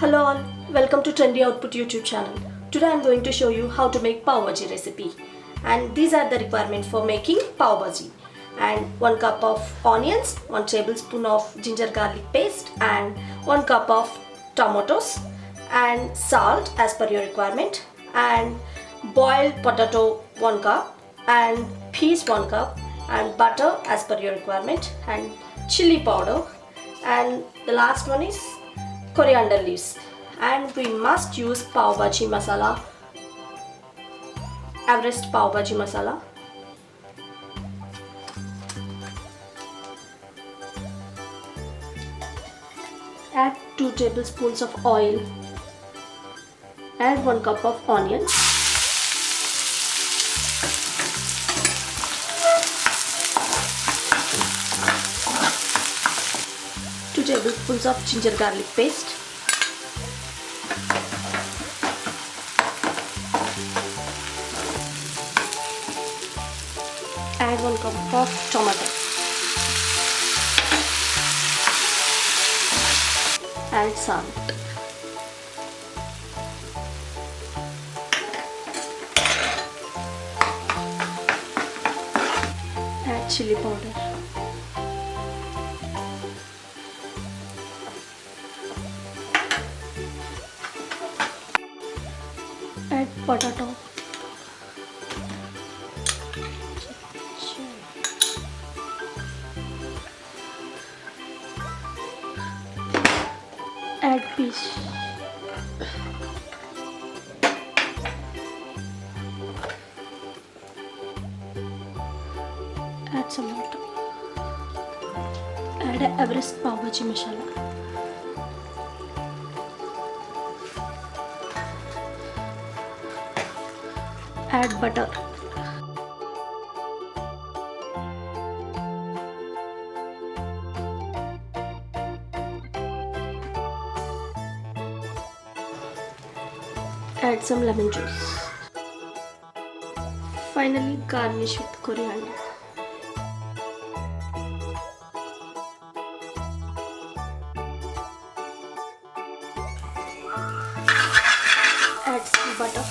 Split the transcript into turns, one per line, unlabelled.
Hello all, welcome to Trendy Output YouTube channel. Today I am going to show you how to make Pav Bhaji recipe. And these are the requirements for making Pav Bhaji. And 1 cup of onions, 1 tablespoon of ginger garlic paste and 1 cup of tomatoes and salt as per your requirement and boiled potato 1 cup and peas 1 cup and butter as per your requirement and chili powder, and the last one is coriander leaves. And we must use Pav Bhaji Masala, Everest Pav Bhaji Masala. Add 2 tablespoons of oil. Add 1 cup of onion. Two tablespoons of ginger garlic paste. Add 1 cup of tomato. Add salt. Add chili powder. Add potato. Add peas. Add some water. Add Everest Pav Bhaji Masala. Add butter. Add some lemon juice. Finally, garnish with coriander. Add some butter.